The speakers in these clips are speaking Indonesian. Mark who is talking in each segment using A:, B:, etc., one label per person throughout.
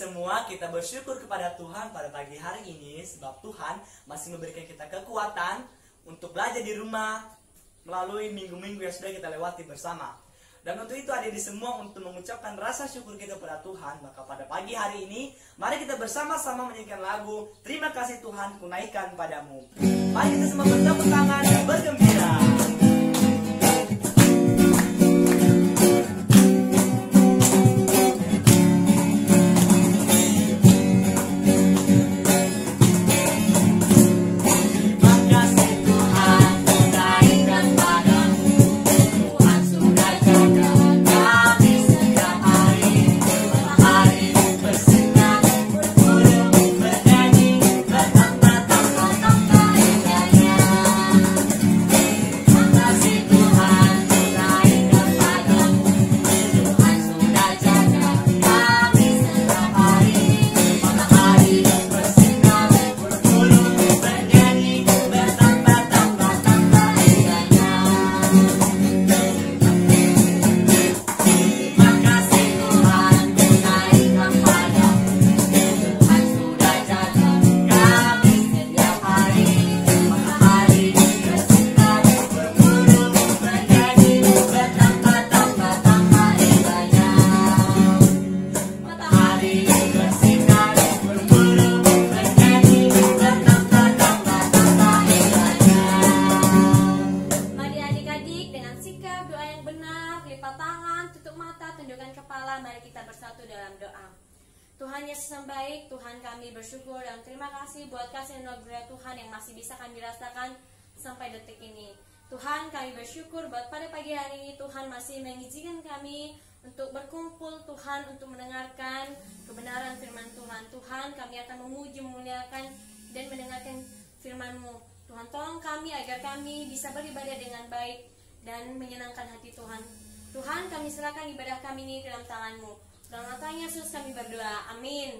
A: semua, kita bersyukur kepada Tuhan pada pagi hari ini sebab Tuhan masih memberikan kita kekuatan untuk belajar di rumah melalui minggu-minggu yang sudah kita lewati bersama. Dan untuk itu adik-adik semua, untuk mengucapkan rasa syukur kita kepada Tuhan, maka pada pagi hari ini mari kita bersama-sama menyanyikan lagu Terima Kasih Tuhan Kunaikan Padamu. Mari kita semua bertepuk tangan dan bergembira.
B: Tuhan Yesus yang baik, Tuhan kami bersyukur dan terima kasih buat kasih anugerah Tuhan yang masih bisa kami rasakan sampai detik ini. Tuhan kami bersyukur buat pada pagi hari ini Tuhan masih mengizinkan kami untuk berkumpul Tuhan untuk mendengarkan kebenaran firman Tuhan. Tuhan kami akan memuji, memuliakan dan mendengarkan firman-Mu. Tuhan tolong kami agar kami bisa beribadah dengan baik dan menyenangkan hati Tuhan. Tuhan kami serahkan ibadah kami ini dalam tangan-Mu. Dalam nama Yesus kami berdoa, amin.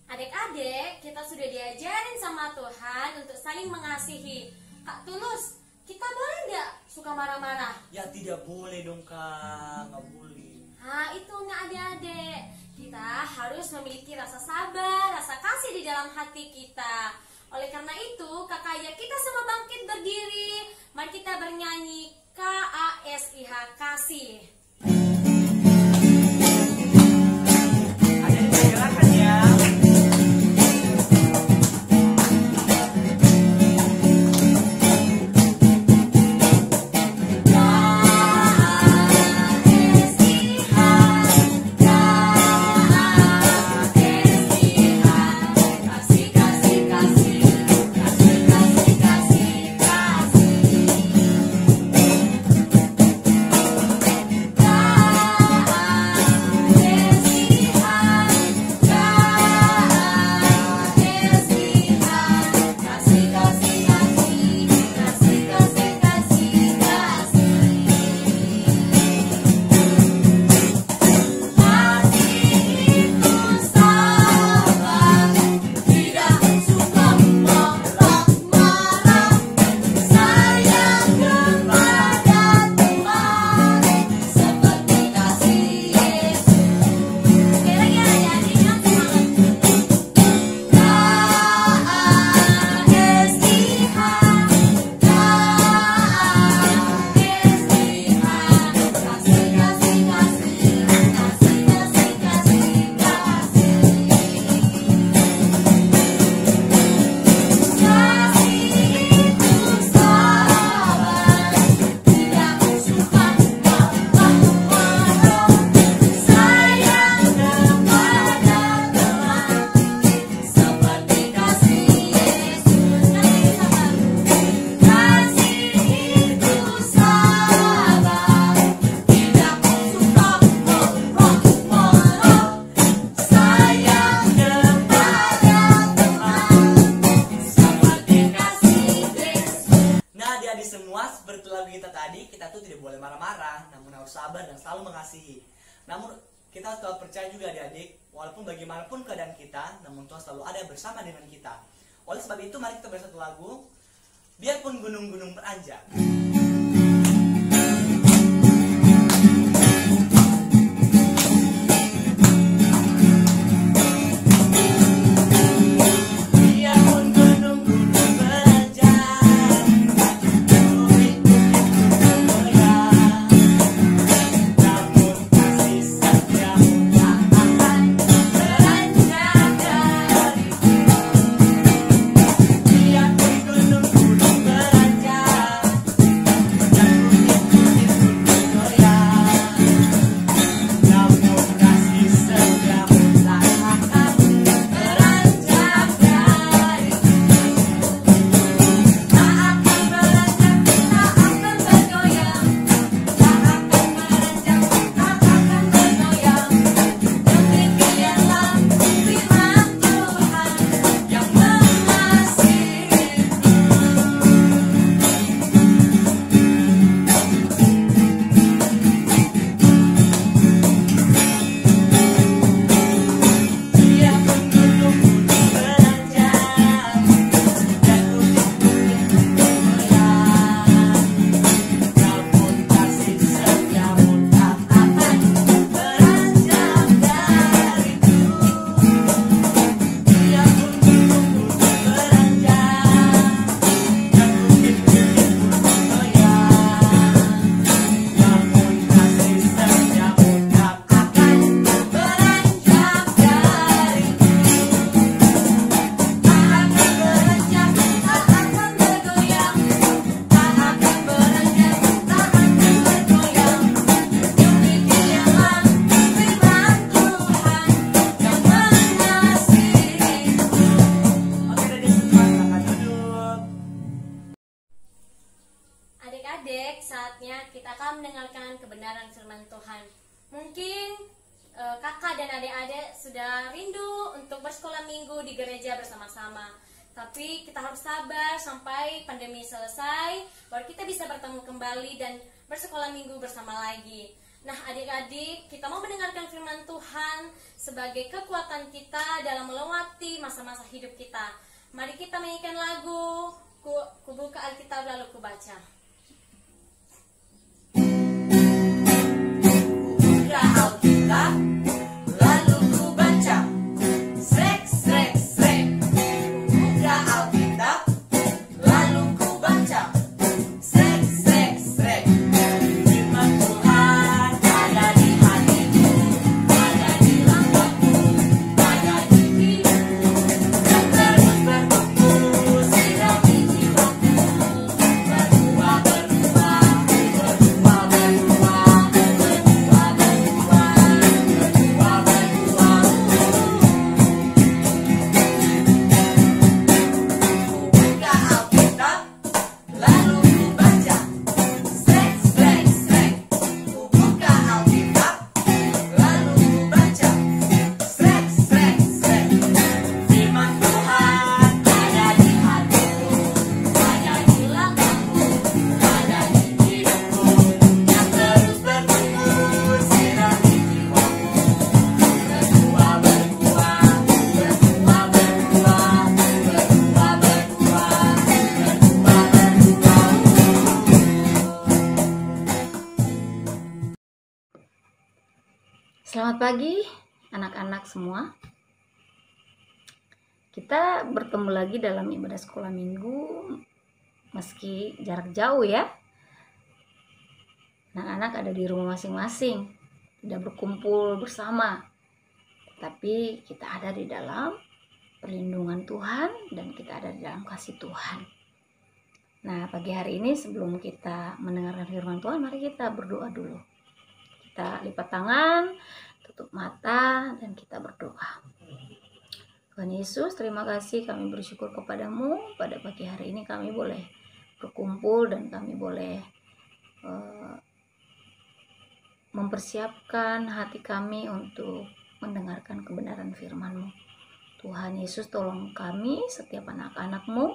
B: Adik-adik, kita sudah diajarin sama Tuhan untuk saling mengasihi. Kak Tulus, kita boleh nggak suka marah-marah?
A: Ya tidak boleh dong Kak, nggak boleh.
B: Nah itu nggak adik-adik. Kita harus memiliki rasa sabar, rasa kasih di dalam hati kita. Oleh karena itu, kakak ajak kita semua bangkit berdiri. Mari kita bernyanyi KASIH, kasih.
A: sabar dan selalu mengasihi. Namun kita harus percaya juga adik-adik, walaupun bagaimanapun keadaan kita, namun Tuhan selalu ada bersama dengan kita. Oleh sebab itu mari kita bersatu lagu, biarpun gunung-gunung beranjak.
B: saatnya kita akan mendengarkan kebenaran firman Tuhan. Mungkin kakak dan adik-adik sudah rindu untuk bersekolah minggu di gereja bersama-sama. Tapi kita harus sabar sampai pandemi selesai, baru kita bisa bertemu kembali dan bersekolah minggu bersama lagi. Nah adik-adik, kita mau mendengarkan firman Tuhan sebagai kekuatan kita dalam melewati masa-masa hidup kita. Mari kita menyanyikan lagu, ku buka Alkitab lalu ku baca.
A: Buka Alkitab, lalu ku baca. Srek, srek, srek. Buka Alkitab, lalu ku baca. Srek, srek, srek. Firman Tuhan ada di hatiku, ada di langkahku, ada di hidupku, dan terus bertumbuh, sirami jiwaku. Berbuah, berbuah, berbuah, berbuah, berbuah, berbuah, berbuah, Buka Alkitab, lalu ku baca. Srek, srek, srek. Ku buka Alkitab, lalu ku baca. Srek, srek, srek. Firman Tuhan ada di hatiku, ada di langkahku, ada di hidupku, yang terus bertumbuh, sirami jiwaku. Berbuah, berbuah, berbuah, berbuah, berbuah, berbuah, berbuah, berbuah.
C: Selamat pagi anak-anak semua. Kita bertemu lagi dalam ibadah sekolah minggu meski jarak jauh ya. Anak-anak ada di rumah masing-masing, tidak berkumpul bersama. Tapi kita ada di dalam perlindungan Tuhan dan kita ada di dalam kasih Tuhan. Nah, pagi hari ini sebelum kita mendengarkan firman Tuhan, mari kita berdoa dulu. Kita lipat tangan, tutup mata, dan kita berdoa. Tuhan Yesus, terima kasih, kami bersyukur kepadamu. Pada pagi hari ini kami boleh berkumpul dan kami boleh mempersiapkan hati kami untuk mendengarkan kebenaran firman-Mu. Tuhan Yesus, tolong kami, setiap anak-anak-Mu,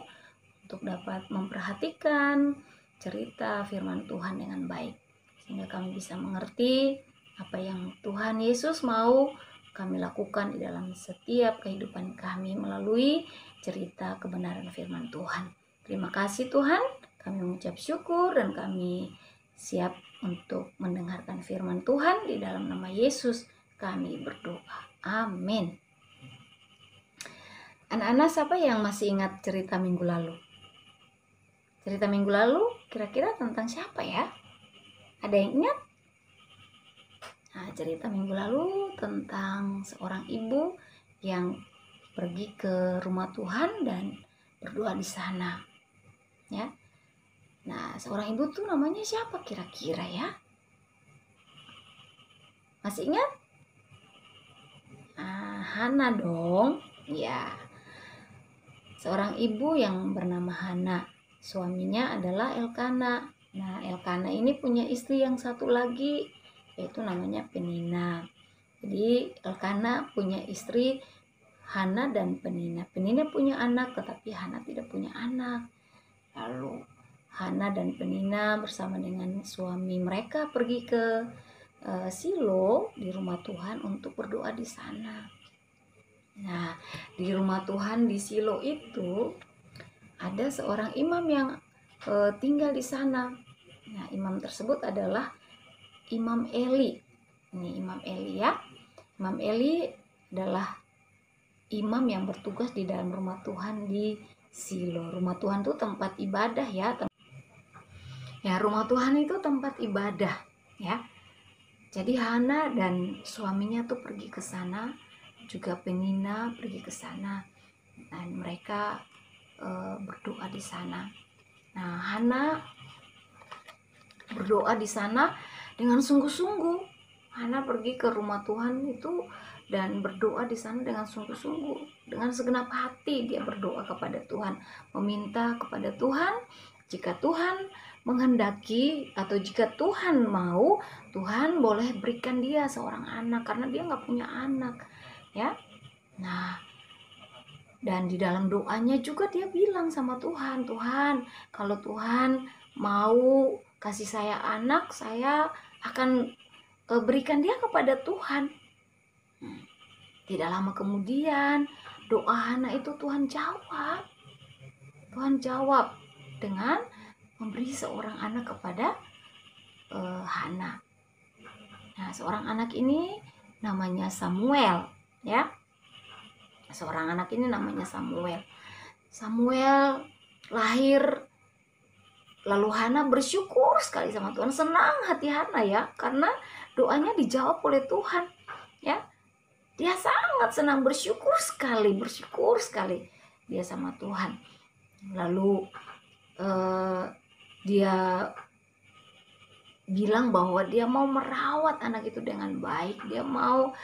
C: untuk dapat memperhatikan cerita firman Tuhan dengan baik. Sehingga kami bisa mengerti apa yang Tuhan Yesus mau kami lakukan di dalam setiap kehidupan kami melalui cerita kebenaran firman Tuhan. Terima kasih Tuhan, kami mengucap syukur dan kami siap untuk mendengarkan firman Tuhan. Di dalam nama Yesus kami berdoa. Amin. Anak-anak, siapa yang masih ingat cerita minggu lalu? Cerita minggu lalu kira-kira tentang siapa ya? Ada yang ingat? Nah, cerita minggu lalu tentang seorang ibu yang pergi ke rumah Tuhan dan berdoa di sana. Ya. Nah, seorang ibu tuh namanya siapa kira-kira ya? Masih ingat? Hana dong. Ya. Seorang ibu yang bernama Hana. Suaminya adalah Elkana. Nah, Elkana ini punya istri yang satu lagi, yaitu namanya Penina. Jadi Elkana punya istri Hana dan Penina. Penina punya anak, tetapi Hana tidak punya anak. Lalu Hana dan Penina bersama dengan suami mereka pergi ke Silo di rumah Tuhan untuk berdoa di sana. Nah, di rumah Tuhan di Silo itu ada seorang imam yang tinggal di sana. Nah, imam tersebut adalah Imam Eli. Ini Imam Eli ya. Imam Eli adalah imam yang bertugas di dalam rumah Tuhan di Silo. Rumah Tuhan itu tempat ibadah ya. Ya, rumah Tuhan itu tempat ibadah ya. Jadi Hana dan suaminya tuh pergi ke sana, juga Penina pergi ke sana. Dan mereka berdoa di sana. Nah, Hana berdoa di sana dengan sungguh-sungguh. Hana pergi ke rumah Tuhan itu dan berdoa di sana dengan sungguh-sungguh, dengan segenap hati dia berdoa kepada Tuhan, meminta kepada Tuhan Jika Tuhan menghendaki atau jika Tuhan mau, Tuhan boleh berikan dia seorang anak karena dia nggak punya anak, ya. Nah, dan di dalam doanya juga dia bilang sama Tuhan, Tuhan, kalau Tuhan mau kasih saya anak, saya akan berikan dia kepada Tuhan. Tidak lama kemudian doa Hana itu Tuhan jawab. Tuhan jawab dengan memberi seorang anak kepada Hana. Nah, seorang anak ini namanya Samuel, ya. Seorang anak ini namanya Samuel. Samuel lahir, lalu Hana bersyukur sekali sama Tuhan. Senang hati Hana, ya, karena doanya dijawab oleh Tuhan, ya. Dia sangat senang, bersyukur sekali dia sama Tuhan. Lalu dia bilang bahwa dia mau merawat anak itu dengan baik, dia mau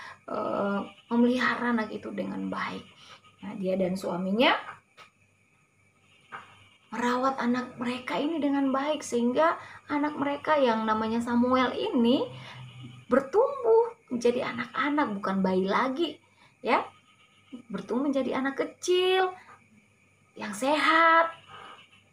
C: memelihara anak itu dengan baik. Nah, dia dan suaminya merawat anak mereka ini dengan baik, sehingga anak mereka yang namanya Samuel ini bertumbuh menjadi anak-anak, bukan bayi lagi, ya. Bertumbuh menjadi anak kecil yang sehat,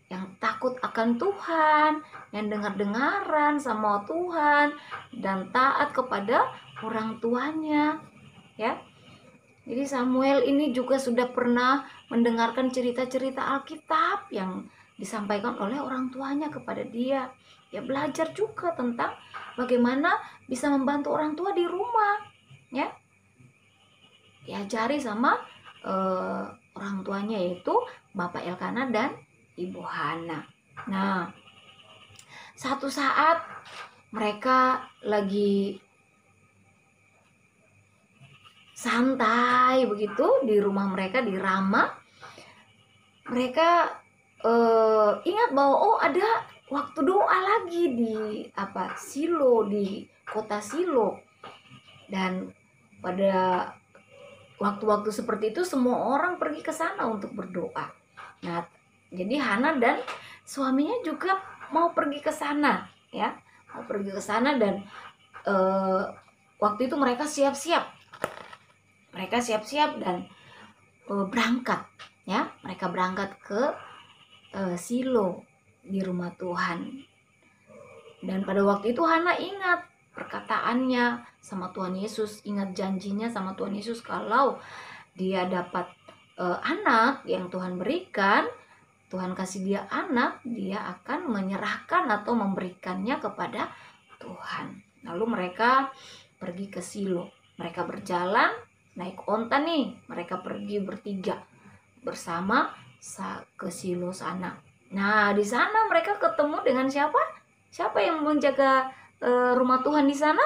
C: yang takut akan Tuhan, yang dengar-dengaran sama Tuhan dan taat kepada orang tuanya, ya. Jadi Samuel ini juga sudah pernah mendengarkan cerita-cerita Alkitab yang disampaikan oleh orang tuanya kepada dia. Dia belajar juga tentang bagaimana bisa membantu orang tua di rumah, ya. Diajari sama orang tuanya, yaitu Bapak Elkana dan Ibu Hana. Nah, satu saat mereka lagi santai begitu di rumah mereka di Rama. Mereka ingat bahwa ada waktu doa lagi di Silo, di kota Silo. Dan pada waktu-waktu seperti itu semua orang pergi ke sana untuk berdoa. Nah, jadi Hana dan suaminya juga mau pergi ke sana, ya. Mau pergi ke sana dan waktu itu mereka siap-siap. Mereka siap-siap dan berangkat, ya. Mereka berangkat ke Silo di rumah Tuhan. Dan pada waktu itu Hana ingat perkataannya sama Tuhan Yesus, ingat janjinya sama Tuhan Yesus kalau dia dapat anak yang Tuhan berikan, Tuhan kasih dia anak, dia akan menyerahkan atau memberikannya kepada Tuhan. Lalu mereka pergi ke Silo. Mereka berjalan naik onta nih, mereka pergi bertiga bersama ke Silo sana. Nah, di sana mereka ketemu dengan siapa? Siapa yang menjaga rumah Tuhan di sana?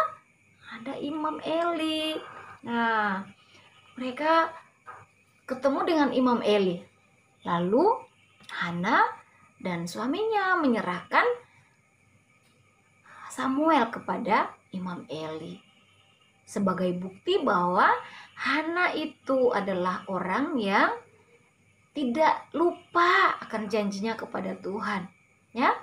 C: Ada Imam Eli. Nah, mereka ketemu dengan Imam Eli. Lalu Hana dan suaminya menyerahkan Samuel kepada Imam Eli sebagai bukti bahwa Hana itu adalah orang yang tidak lupa akan janjinya kepada Tuhan, ya.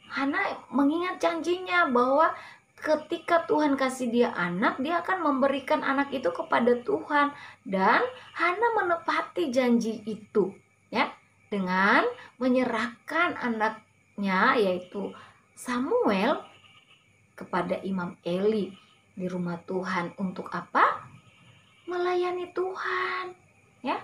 C: Hana mengingat janjinya bahwa ketika Tuhan kasih dia anak, dia akan memberikan anak itu kepada Tuhan, dan Hana menepati janji itu, ya, dengan menyerahkan anaknya yaitu Samuel kepada Imam Eli di rumah Tuhan. Untuk apa? Melayani Tuhan, ya.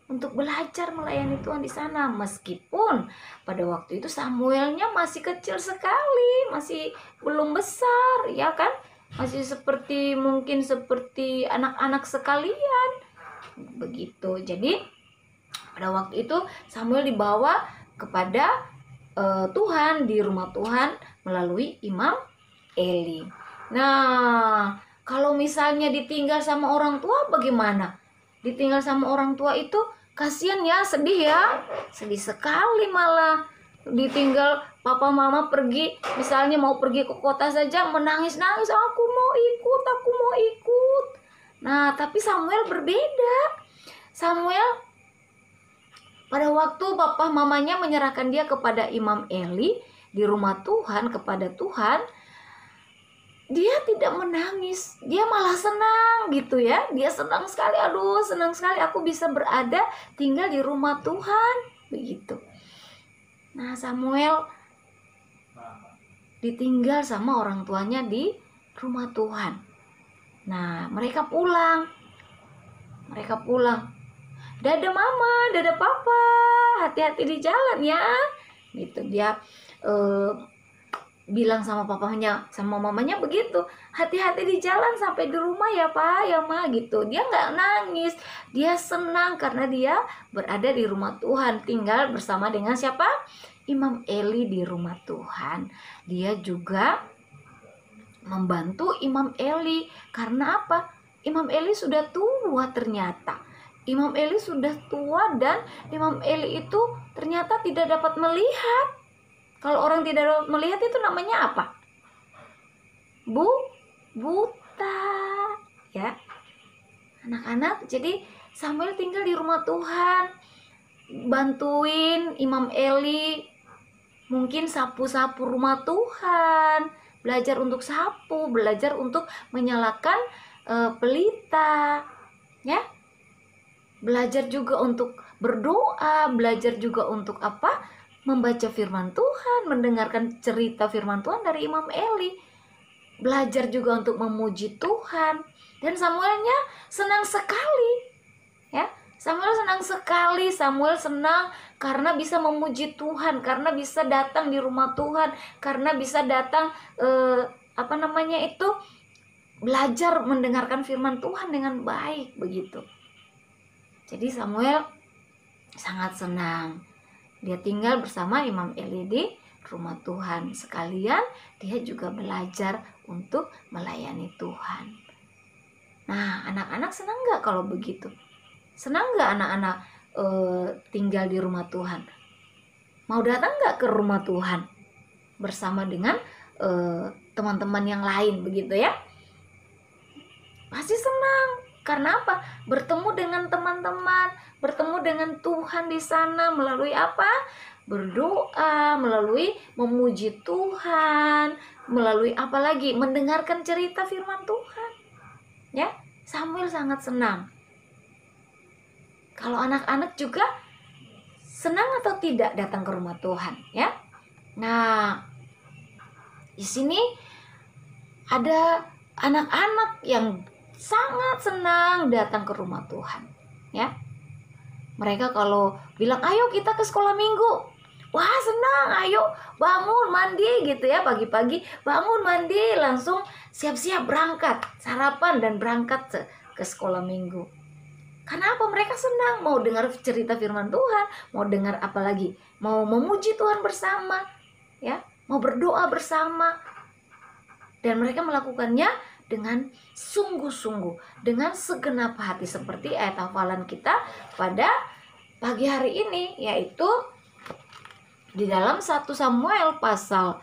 C: Untuk belajar melayani Tuhan di sana, meskipun pada waktu itu Samuelnya masih kecil sekali, masih belum besar, ya kan, masih mungkin seperti anak-anak sekalian begitu. Jadi pada waktu itu Samuel dibawa kepada Tuhan di rumah Tuhan melalui Imam Eli. Nah, kalau misalnya ditinggal sama orang tua bagaimana? Ditinggal sama orang tua itu kasihan, ya, sedih, ya. Sedih sekali malah. Ditinggal papa mama pergi, misalnya mau pergi ke kota saja menangis-nangis, aku mau ikut. Nah, tapi Samuel berbeda. Samuel Pada waktu papa mamanya menyerahkan dia kepada Imam Eli di rumah Tuhan, kepada Tuhan, dia tidak menangis, dia malah senang gitu ya. Dia senang sekali, aduh senang sekali aku bisa berada tinggal di rumah Tuhan, begitu. Nah, Samuel ditinggal sama orang tuanya di rumah Tuhan. Nah, mereka pulang. Dadah mama, dadah papa, hati-hati di jalan ya. Gitu dia bilang sama papanya, sama mamanya begitu. Hati-hati di jalan sampai di rumah ya pak, ya ma gitu. Dia nggak nangis, dia senang karena dia berada di rumah Tuhan, tinggal bersama dengan siapa? Imam Eli di rumah Tuhan. Dia juga membantu Imam Eli. Karena apa? Imam Eli sudah tua ternyata. Imam Eli sudah tua dan Imam Eli itu ternyata tidak dapat melihat. Kalau orang tidak dapat melihat itu namanya apa? Buta. Ya. Anak-anak, jadi Samuel tinggal di rumah Tuhan, bantuin Imam Eli, mungkin sapu-sapu rumah Tuhan, belajar untuk sapu, belajar untuk menyalakan pelita, ya. Belajar juga untuk berdoa, belajar juga untuk apa? Membaca firman Tuhan, mendengarkan cerita firman Tuhan dari Imam Eli. Belajar juga untuk memuji Tuhan. Dan Samuelnya senang sekali. Ya, Samuel senang sekali. Samuel senang karena bisa memuji Tuhan, karena bisa datang di rumah Tuhan, karena bisa datang belajar mendengarkan firman Tuhan dengan baik begitu. Jadi Samuel sangat senang. Dia tinggal bersama Imam Eli di rumah Tuhan. Sekalian dia juga belajar untuk melayani Tuhan. Nah, anak-anak senang gak kalau begitu? Senang gak anak-anak tinggal di rumah Tuhan? Mau datang gak ke rumah Tuhan? Bersama dengan teman-teman yang lain begitu ya? Pasti senang. Karena apa? Bertemu dengan teman-teman, bertemu dengan Tuhan di sana melalui apa? Berdoa, melalui memuji Tuhan, melalui apa lagi? Mendengarkan cerita firman Tuhan. Ya, Samuel sangat senang. Kalau anak-anak juga senang atau tidak datang ke rumah Tuhan, ya? Nah, di sini ada anak-anak yang sangat senang datang ke rumah Tuhan, ya. Mereka kalau bilang ayo kita ke sekolah minggu, wah senang, ayo bangun mandi gitu ya, pagi-pagi bangun mandi langsung siap-siap berangkat, sarapan dan berangkat ke sekolah minggu. Kenapa? Mereka senang mau dengar cerita firman Tuhan, mau dengar apa lagi, mau memuji Tuhan bersama, ya, mau berdoa bersama, dan mereka melakukannya dengan sungguh-sungguh, dengan segenap hati, seperti ayat hafalan kita pada pagi hari ini, yaitu di dalam 1 Samuel pasal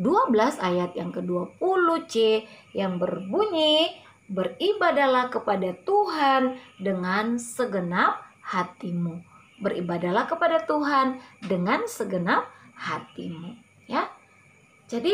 C: 12 ayat yang ke-20c yang berbunyi, beribadahlah kepada Tuhan dengan segenap hatimu. Beribadahlah kepada Tuhan dengan segenap hatimu, ya. Jadi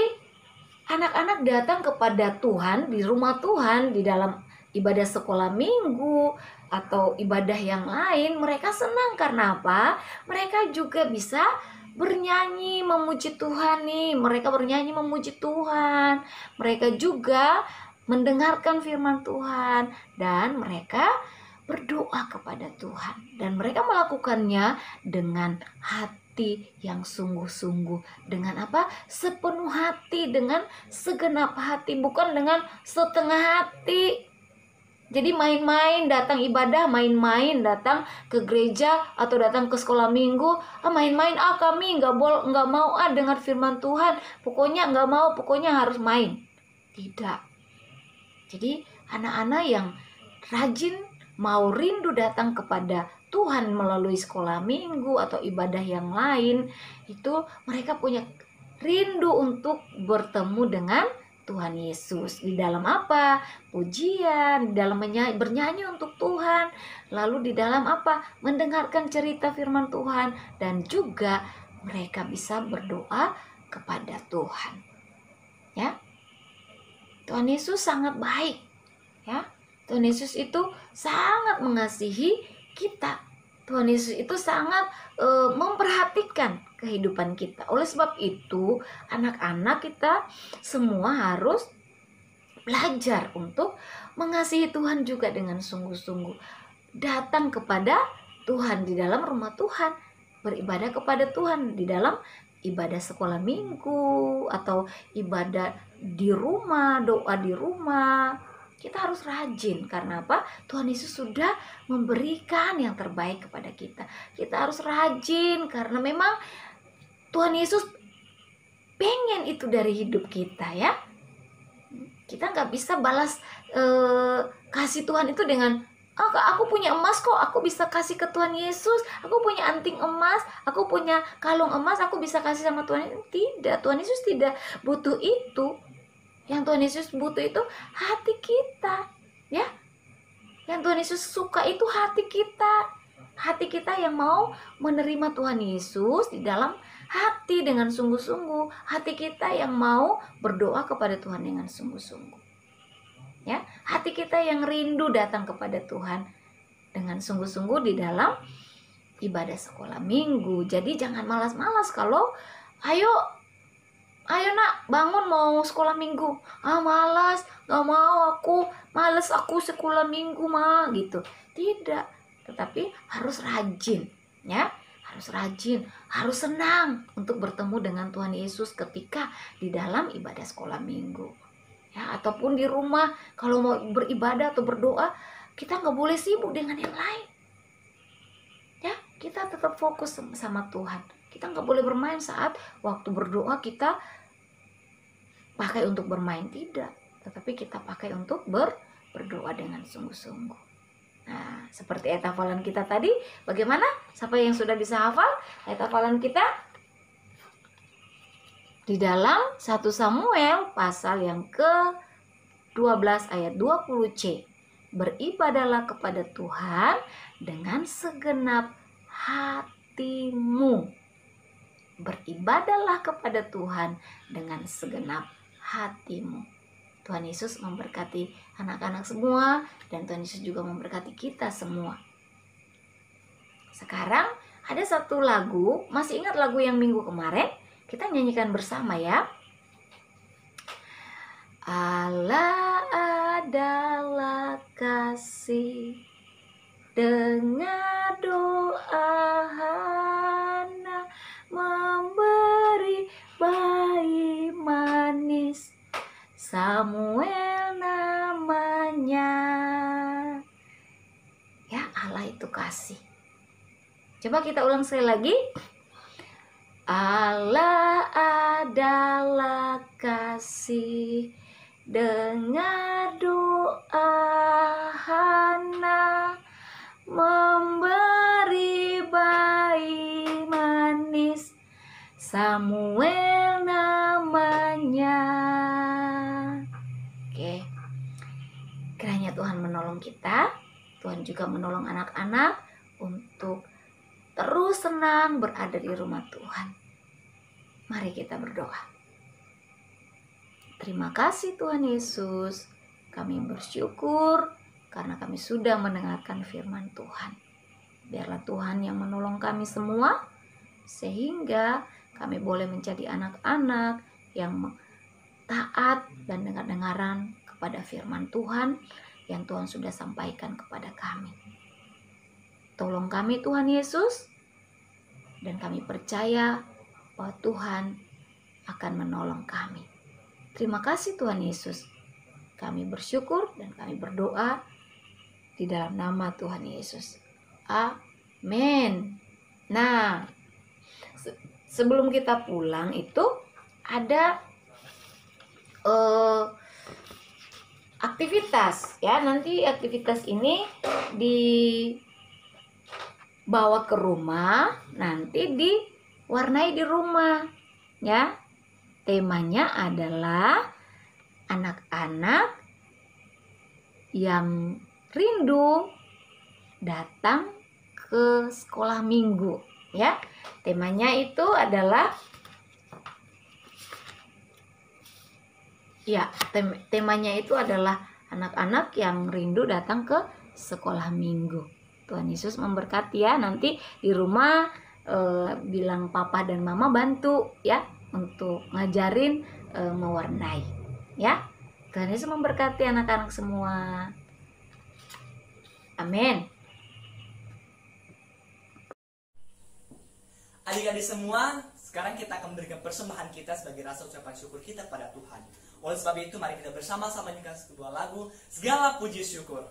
C: anak-anak datang kepada Tuhan di rumah Tuhan, di dalam ibadah sekolah minggu atau ibadah yang lain, mereka senang karena apa? Mereka juga bisa bernyanyi memuji Tuhan nih. Mereka bernyanyi memuji Tuhan. Mereka juga mendengarkan firman Tuhan dan mereka berdoa kepada Tuhan. Dan mereka melakukannya dengan hati yang sungguh-sungguh, dengan apa? Sepenuh hati, dengan segenap hati, bukan dengan setengah hati. Jadi main-main datang ibadah, main-main datang ke gereja atau datang ke sekolah minggu, main-main kami nggak mau dengar firman Tuhan, pokoknya nggak mau, pokoknya harus main. Tidak. Jadi anak-anak yang rajin mau rindu datang kepada Tuhan melalui sekolah minggu atau ibadah yang lain, itu mereka punya rindu untuk bertemu dengan Tuhan Yesus. Di dalam apa? Pujian, di dalam bernyanyi untuk Tuhan. Lalu di dalam apa? Mendengarkan cerita firman Tuhan. Dan juga mereka bisa berdoa kepada Tuhan. Ya, Tuhan Yesus sangat baik. Ya, Tuhan Yesus itu sangat mengasihi kita. Tuhan Yesus itu sangat memperhatikan kehidupan kita. Oleh sebab itu, anak-anak kita semua harus belajar untuk mengasihi Tuhan juga dengan sungguh-sungguh. Datang kepada Tuhan di dalam rumah Tuhan, beribadah kepada Tuhan di dalam ibadah sekolah minggu atau ibadah di rumah, doa di rumah. Kita harus rajin, karena apa? Tuhan Yesus sudah memberikan yang terbaik kepada kita. Kita harus rajin karena memang Tuhan Yesus pengen itu dari hidup kita, ya. Kita nggak bisa balas kasih Tuhan itu dengan aku punya emas kok, aku bisa kasih ke Tuhan Yesus. Aku punya anting emas, aku punya kalung emas, aku bisa kasih sama Tuhan. Tidak, Tuhan Yesus tidak butuh itu. Yang Tuhan Yesus butuh itu hati kita, ya. Yang Tuhan Yesus suka itu hati kita. Hati kita yang mau menerima Tuhan Yesus di dalam hati dengan sungguh-sungguh. Hati kita yang mau berdoa kepada Tuhan dengan sungguh-sungguh. Ya, hati kita yang rindu datang kepada Tuhan dengan sungguh-sungguh di dalam ibadah sekolah minggu. Jadi jangan malas-malas kalau ayo nak, bangun mau sekolah minggu. Malas, gak mau aku, males aku sekolah minggu mah, gitu. Tidak, tetapi harus rajin, ya. Harus rajin, harus senang untuk bertemu dengan Tuhan Yesus ketika di dalam ibadah sekolah minggu. Ya, ataupun di rumah kalau mau beribadah atau berdoa, kita gak boleh sibuk dengan yang lain. Ya, kita tetap fokus sama Tuhan. Kita gak boleh bermain saat waktu berdoa kita pakai untuk bermain, tidak, tetapi kita pakai untuk berdoa dengan sungguh-sungguh. Nah, seperti ayat hafalan kita tadi, bagaimana? Siapa yang sudah bisa hafal ayat hafalan kita? Di dalam 1 Samuel pasal yang ke-12 ayat 20c. Beribadahlah kepada Tuhan dengan segenap hatimu. Beribadahlah kepada Tuhan dengan segenap hatimu. Tuhan Yesus memberkati anak-anak semua, dan Tuhan Yesus juga memberkati kita semua. Sekarang ada satu lagu, masih ingat lagu yang minggu kemarin? Kita nyanyikan bersama, ya. Allah adalah kasih, dengar doa Hana, memberi bayi manis, Samuel namanya. Ya, Allah itu kasih. Coba kita ulang sekali lagi. Allah adalah kasih, dengar doa Hana, memberi bayi manis, Samuel namanya. Oke, kiranya Tuhan menolong kita. Tuhan juga menolong anak-anak untuk terus senang berada di rumah Tuhan. Mari kita berdoa. Terima kasih Tuhan Yesus. Kami bersyukur karena kami sudah mendengarkan firman Tuhan. Biarlah Tuhan yang menolong kami semua, sehingga kami boleh menjadi anak-anak yang taat dan dengar-dengaran kepada firman Tuhan yang Tuhan sudah sampaikan kepada kami. Tolong kami Tuhan Yesus, dan kami percaya bahwa Tuhan akan menolong kami. Terima kasih Tuhan Yesus. Kami bersyukur dan kami berdoa di dalam nama Tuhan Yesus. Amin. Nah, sebelum kita pulang itu ada aktivitas, ya. Nanti aktivitas ini dibawa ke rumah, nanti diwarnai di rumah, ya. Temanya adalah anak-anak yang rindu datang ke sekolah minggu, ya. Temanya itu adalah temanya itu adalah anak-anak yang rindu datang ke sekolah minggu. Tuhan Yesus memberkati ya. Nanti di rumah bilang papa dan mama bantu ya untuk ngajarin mewarnai ya. Tuhan Yesus memberkati anak-anak semua. Amin.
A: Adik-adik semua, sekarang kita akan memberikan persembahan kita sebagai rasa ucapan syukur kita pada Tuhan. Oleh sebab itu, mari kita bersama-sama nyanyikan sebuah lagu, Segala Puji Syukur.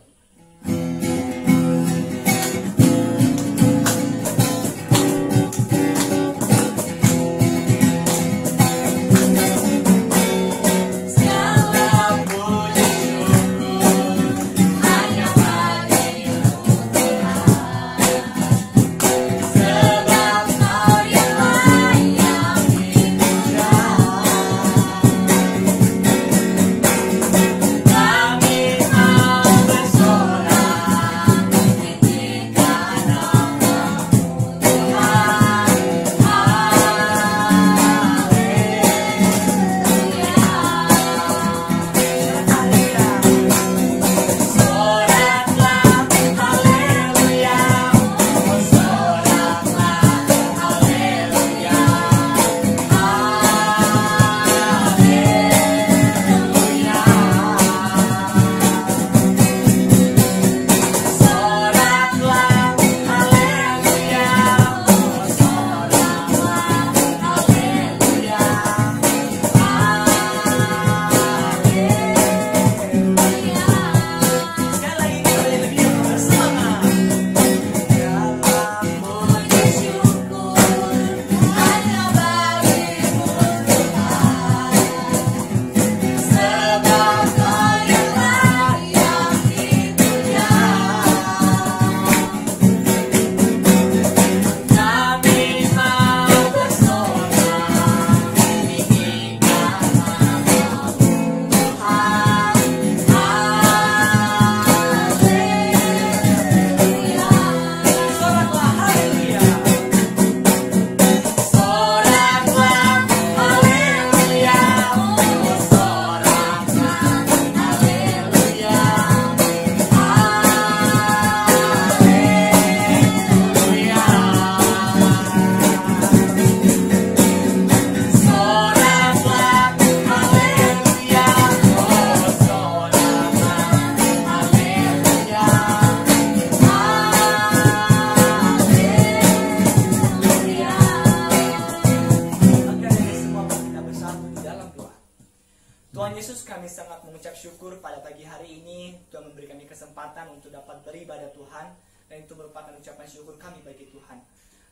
A: syukur pada pagi hari ini Tuhan memberi kami kesempatan untuk dapat beribadah Tuhan, dan itu merupakan ucapan syukur kami bagi Tuhan.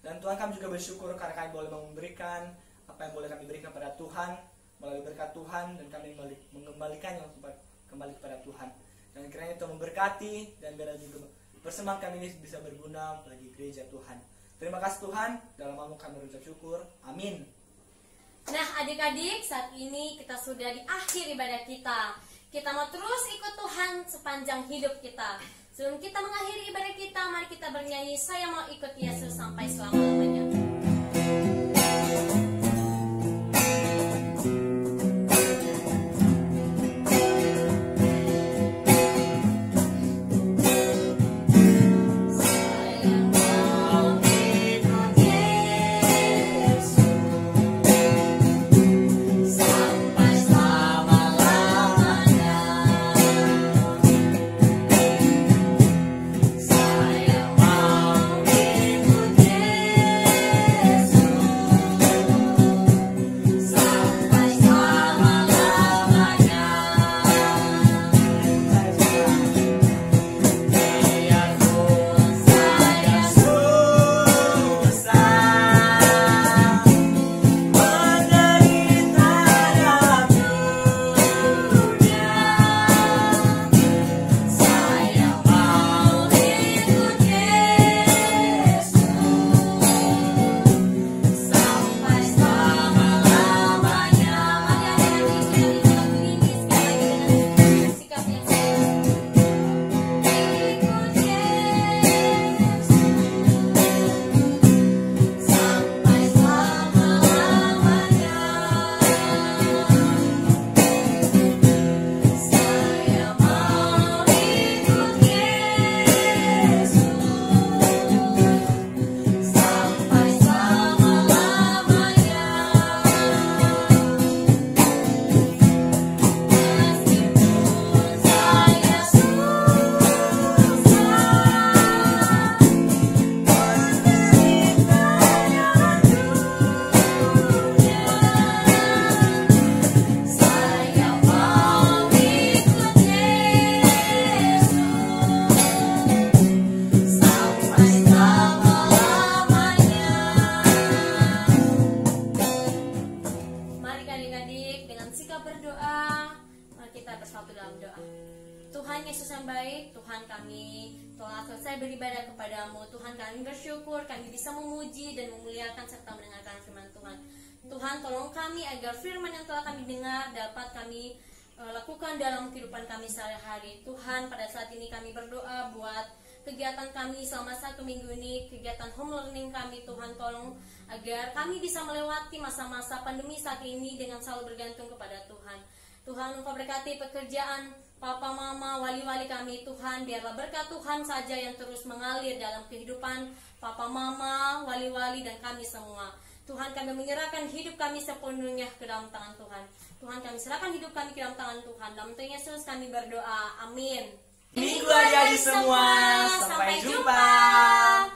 A: Dan Tuhan, kami juga bersyukur karena kami boleh memberikan apa yang boleh kami berikan pada Tuhan melalui berkat Tuhan, dan kami mengembalikannya kembali kepada Tuhan. Dan kiranya Tuhan memberkati, dan biar juga persembahan kami ini bisa berguna bagi gereja Tuhan. Terima kasih Tuhan, dalam nama kami berucap syukur. Amin.
B: Nah adik-adik, saat ini kita sudah di akhir ibadah kita. Kita mau terus ikut Tuhan sepanjang hidup kita. Sebelum kita mengakhiri ibadah kita, mari kita bernyanyi Saya Mau Ikut Yesus sampai selama-lamanya.
D: Saya mau ikut Yesus.
B: Yesus yang baik, Tuhan kami telah selesai beribadah kepadamu. Tuhan kami bersyukur kami bisa memuji dan memuliakan serta mendengarkan firman Tuhan. Tuhan tolong kami agar firman yang telah kami dengar dapat kami lakukan dalam kehidupan kami sehari-hari. Tuhan, pada saat ini kami berdoa buat kegiatan kami selama 1 minggu ini, kegiatan home learning kami. Tuhan tolong agar kami bisa melewati masa-masa pandemi saat ini dengan selalu bergantung kepada Tuhan. Tuhan, Engkau berkati pekerjaan Papa, Mama, wali-wali kami. Tuhan, biarlah berkat Tuhan saja yang terus mengalir dalam kehidupan Papa, Mama, wali-wali dan kami semua. Tuhan, kami menyerahkan hidup kami sepenuhnya ke dalam tangan Tuhan. Tuhan, kami serahkan hidup kami ke dalam tangan Tuhan. Dalam nama Yesus kami berdoa. Amin.
A: Minggu adik-adik semua. Sampai jumpa.